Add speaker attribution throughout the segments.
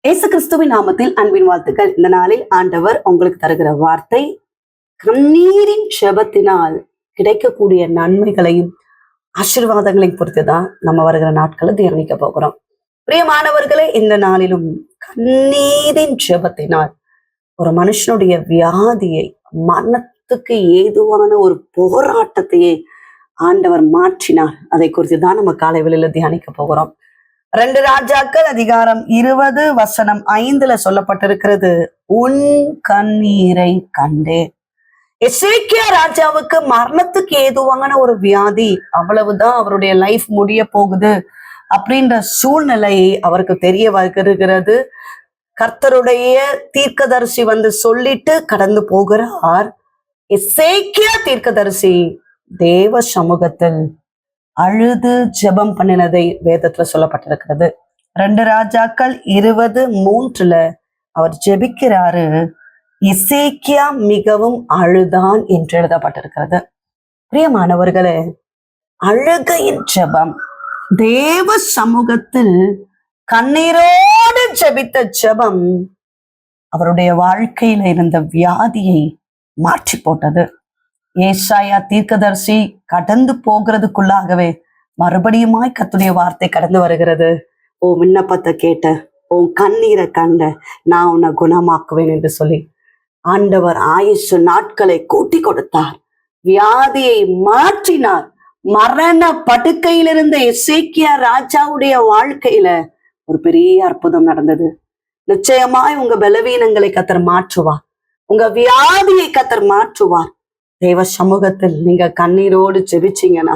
Speaker 1: இயேசு கிறிஸ்துவின் நாமத்தில் அன்பின் வாழ்த்துக்கள். இந்த நாளில் ஆண்டவர் உங்களுக்கு தருகிற வார்த்தை, கண்ணீரின் ஜெபத்தினால் கிடைக்கக்கூடிய நன்மைகளையும் ஆசீர்வாதங்களையும் பொறுத்துதான் நம்ம வருகிற நாட்களை தியானிக்க போகிறோம். பிரியமானவர்களே, இந்த நாளிலும் கண்ணீரின் ஜெபத்தினால் ஒரு மனுஷனுடைய வியாதியை, மரணத்துக்கு ஏதுவான ஒரு போராட்டத்தையே ஆண்டவர் மாற்றினார். அதை குறித்து தான் நம்ம காலை வேளையில தியானிக்க போகிறோம். 2 ராஜாக்கள் அதிகாரம் 20:5 சொல்லப்பட்டிருக்கிறது, உன் கண்ணீரை கண்டேன். எசேக்கியா ராஜாவுக்கு மரணத்துக்கு ஏதுவான ஒரு வியாதி, அவ்வளவுதான், அவருடைய லைஃப் முடிய போகுது அப்படின்ற சூழ்நிலை அவருக்கு தெரிய வருகிறது. கர்த்தருடைய தீர்க்கதரிசி வந்து சொல்லிட்டு கடந்து போகிறார். எசேக்கியா தீர்க்கதரிசி தேவ சமூகத்தில் அழுது ஜெபம் பண்ணினதை வேதத்துல சொல்லப்பட்டிருக்கிறது. 2 ராஜாக்கள் 20:3 அவர் ஜெபிக்கிறாரு, எசேக்கியா மிகவும் அழுதான் என்று எழுதப்பட்டிருக்கிறது. பிரியமானவர்களே, அழுகையின் ஜெபம், தேவ சமூகத்தில் கண்ணீரோடு ஜெபித்த ஜெபம் அவருடைய வாழ்க்கையில இருந்த வியாதியை மாற்றி போட்டது. ஏசாயா தீர்க்கதரிசி கடந்து போகிறதுக்குள்ளாகவே மறுபடியுமாய் கர்த்தருடைய வார்த்தை கடந்து வருகிறது. உன் விண்ணப்பத்தை கேட்ட, உன் கண்ணீரை கண்ட, நான் உன்னை குணமாக்குவேன் என்று சொல்லி ஆண்டவர் ஆயுசு நாட்களை கூட்டி கொடுத்தார், வியாதியை மாற்றினார். மரண படுக்கையில் இருந்த எசேக்கியா ராஜாவுடைய வாழ்க்கையில ஒரு பெரிய அற்புதம் நடந்தது. நிச்சயமாய் உங்க பலவீனங்களை கர்த்தர் மாற்றுவார், உங்க வியாதியை கர்த்தர் மாற்றுவார். தேவ சமூகத்தில் நீங்க கண்ணீரோடு ஜெபிச்சீங்கன்னா,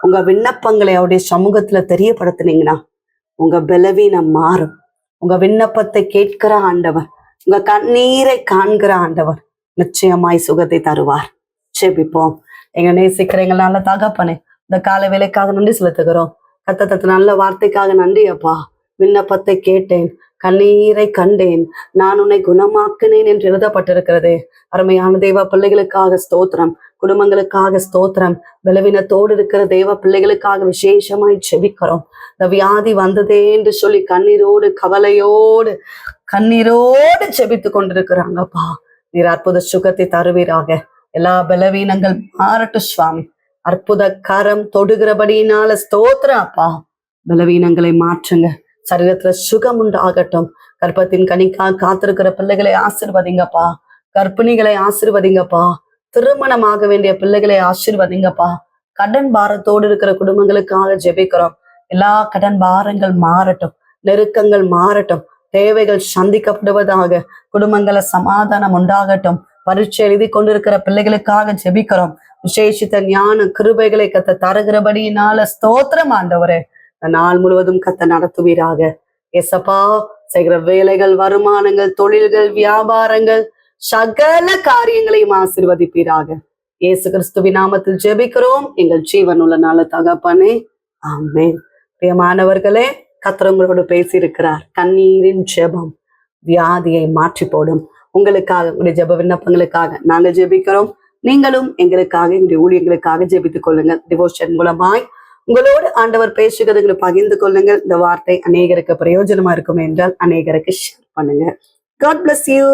Speaker 1: உங்க விண்ணப்பங்களை அவருடைய சமூகத்துல தெரியப்படுத்தினீங்கன்னா, உங்க பலவீனம் மாறும். உங்க விண்ணப்பத்தை கேட்கிற ஆண்டவர், உங்க கண்ணீரை காண்கிற ஆண்டவர் நிச்சயமாய் சுகத்தை தருவார். ஜெபிப்போம். எங்க நேசிக்கிறீங்க நல்ல தகப்பனே, இந்த கால வேலைக்காக நன்றி செலுத்துகிறோம். கர்த்தர் நல்ல வார்த்தைக்காக நன்றி அப்பா. விண்ணப்பத்தை கேட்டேன், கண்ணீரை கண்டேன், நான் உன்னை குணமாக்கினேன் என்று எழுதப்பட்டிருக்கிறது. அருமையான தேவ பிள்ளைகளுக்காக ஸ்தோத்திரம், குடும்பங்களுக்காக ஸ்தோத்திரம், பலவீனத்தோடு இருக்கிற தேவ பிள்ளைகளுக்காக விசேஷமாய் ஜெபிக்கிறோம். இந்த வியாதி வந்ததே என்று சொல்லி கண்ணீரோடு கவலையோடு கண்ணீரோடு ஜெபித்து கொண்டிருக்கிறாங்கப்பா. நீர் அற்புத சுகத்தை தருவீராக. எல்லா பலவீனங்கள் மாறட்டும் சுவாமி. அற்புத கரம் தொடுகிறபடியினால ஸ்தோத்திரம் அப்பா. பலவீனங்களை மாற்றுங்க, சரீரத்துல சுகம் உண்டாகட்டும். கர்ப்பத்தின் கனிக்காக காத்திருக்கிற பிள்ளைகளை ஆசீர்வதிங்கப்பா. கர்ப்பிணிகளை ஆசீர்வதிங்கப்பா. திருமணமாக வேண்டிய பிள்ளைகளை ஆசீர்வதிங்கப்பா. கடன் பாரத்தோடு இருக்கிற குடும்பங்களுக்காக ஜெபிக்கிறோம். எல்லா கடன் பாரங்கள் மாறட்டும், நெருக்கங்கள் மாறட்டும், தேவைகள் சந்திக்கப்படுவதாக, குடும்பங்கள சமாதானம் உண்டாகட்டும். பரீட்சை எழுதி கொண்டிருக்கிற பிள்ளைகளுக்காக ஜெபிக்கிறோம். விசேஷித்த ஞான கிருபைகளை கத்த தருகிறபடியினால ஸ்தோத்திரம் ஆண்டவரே. நாள் முழுவதும் கத்த நடத்துவீராக. எசப்பா, செய்கிற வேலைகள், வருமானங்கள், தொழில்கள், வியாபாரங்கள், சகல காரியங்களையும் ஆசீர்வதிப்பீராக. இயேசு கிறிஸ்துவின் நாமத்தில் ஜெபிக்கிறோம் எங்கள் ஜீவனுள்ள நல்ல தகப்பனே, ஆமென். பிரியமானவர்களே, கர்த்தர் உங்களோடு பேசியிருக்கிறார். கண்ணீரின் ஜெபம் வியாதியை மாற்றி போடும். உங்களுக்காக, உங்களுடைய ஜெப விண்ணப்பங்களுக்காக நாங்க ஜெபிக்கிறோம். நீங்களும் எங்களுக்காக, எங்களுடைய ஊழியர்களுக்காக ஜெபித்துக் கொள்ளுங்கள். டிவோஷன் மூலமாய் உங்களோடு ஆண்டவர் பேசுகிறதுங்களை பகிர்ந்து கொள்ளுங்கள். இந்த வார்த்தை அநேகருக்கு பிரயோஜனமா இருக்கும் என்றால் அநேகருக்கு ஷேர் பண்ணுங்க. God bless you.